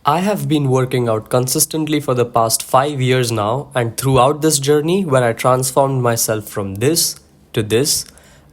I have been working out consistently for the past 5 years now, and throughout this journey where I transformed myself from this to this,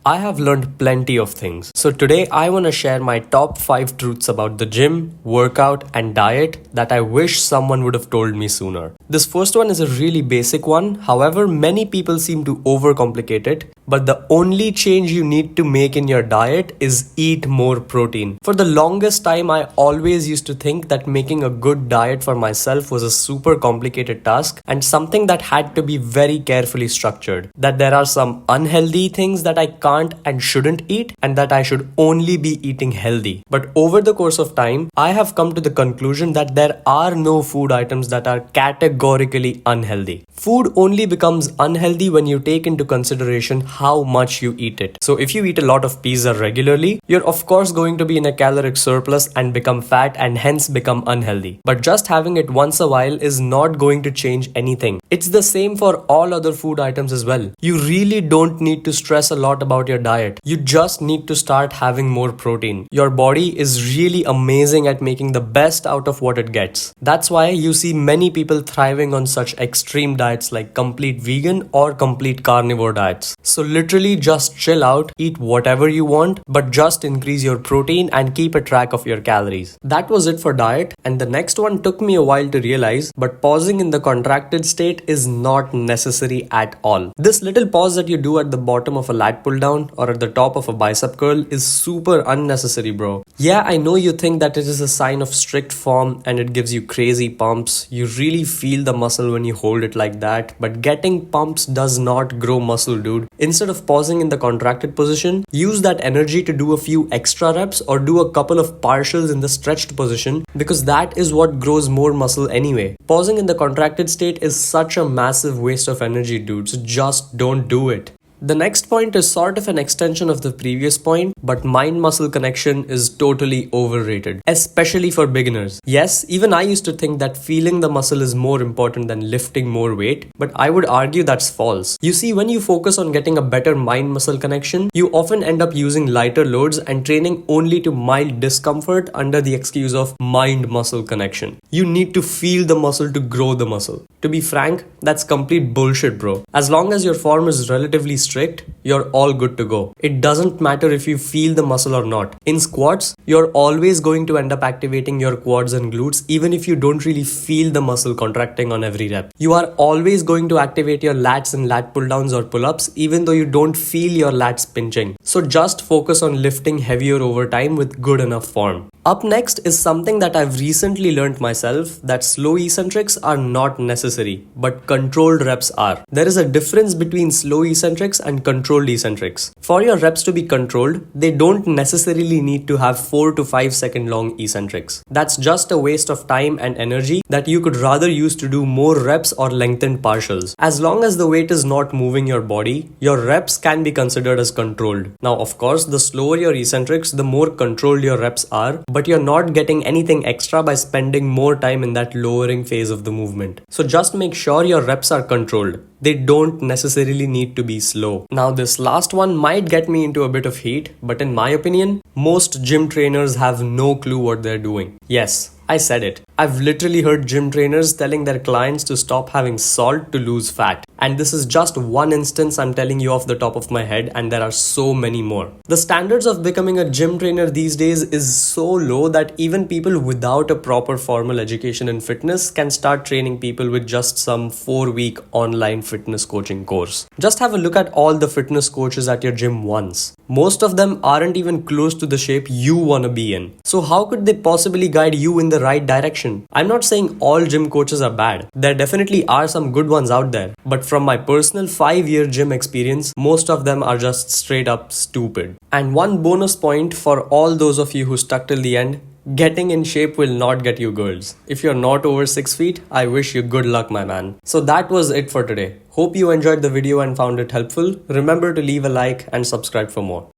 I have learned plenty of things. So today I want to share my top 5 truths about the gym, workout, and diet that I wish someone would have told me sooner. This first one is a really basic one, however, many people seem to overcomplicate it. But the only change you need to make in your diet is eat more protein. For the longest time, I always used to think that making a good diet for myself was a super complicated task and something that had to be very carefully structured. That there are some unhealthy things that I can't and shouldn't eat, and that I should only be eating healthy. But over the course of time, I have come to the conclusion that there are no food items that are categorically unhealthy. Food only becomes unhealthy when you take into consideration how much you eat it. So if you eat a lot of pizza regularly, you're of course going to be in a caloric surplus and become fat and hence become unhealthy. But just having it once a while is not going to change anything. It's the same for all other food items as well. You really don't need to stress a lot about your diet. You just need to start having more protein. Your body is really amazing at making the best out of what it gets. That's why you see many people thriving on such extreme diets like complete vegan or complete carnivore diets. So literally just chill out, eat whatever you want, but just increase your protein and keep a track of your calories. That was it for diet, and the next one took me a while to realize, but pausing in the contracted state is not necessary at all. This little pause that you do at the bottom of a lat pull down or at the top of a bicep curl is super unnecessary, bro. Yeah, I know you think that it is a sign of strict form and it gives you crazy pumps. You really feel the muscle when you hold it like that, but getting pumps does not grow muscle, dude. Instead of pausing in the contracted position, use that energy to do a few extra reps or do a couple of partials in the stretched position, because that is what grows more muscle anyway. Pausing in the contracted state is such a massive waste of energy, dude, so just don't do it. The next point is sort of an extension of the previous point, but mind-muscle connection is totally overrated, especially for beginners. Yes, even I used to think that feeling the muscle is more important than lifting more weight, but I would argue that's false. You see, when you focus on getting a better mind-muscle connection, you often end up using lighter loads and training only to mild discomfort under the excuse of mind-muscle connection. You need to feel the muscle to grow the muscle. To be frank, that's complete bullshit, bro. As long as your form is relatively strict, you're all good to go. It doesn't matter if you feel the muscle or not. In squats, you're always going to end up activating your quads and glutes even if you don't really feel the muscle contracting on every rep. You are always going to activate your lats in lat pull downs or pull ups even though you don't feel your lats pinching. So just focus on lifting heavier over time with good enough form. Up next is something that I've recently learned myself, that slow eccentrics are not necessary, but controlled reps are. There is a difference between slow eccentrics and controlled eccentrics. For your reps to be controlled, they don't necessarily need to have 4 to 5 second long eccentrics. That's just a waste of time and energy that you could rather use to do more reps or lengthened partials. As long as the weight is not moving your body, your reps can be considered as controlled. Now, of course, the slower your eccentrics, the more controlled your reps are, but you're not getting anything extra by spending more time in that lowering phase of the movement. So just make sure your reps are controlled. They don't necessarily need to be slow. Now, this last one might get me into a bit of heat, but in my opinion, most gym trainers have no clue what they're doing. Yes, I said it. I've literally heard gym trainers telling their clients to stop having salt to lose fat. And this is just one instance I'm telling you off the top of my head, and there are so many more. The standards of becoming a gym trainer these days is so low that even people without a proper formal education in fitness can start training people with just some 4-week online fitness coaching course. Just have a look at all the fitness coaches at your gym once. Most of them aren't even close to the shape you want to be in. So how could they possibly guide you in the right direction? I'm not saying all gym coaches are bad. There definitely are some good ones out there. But from my personal 5-year gym experience, most of them are just straight up stupid. And one bonus point for all those of you who stuck till the end: getting in shape will not get you girls. If you're not over 6 feet, I wish you good luck, my man. So that was it for today. Hope you enjoyed the video and found it helpful. Remember to leave a like and subscribe for more.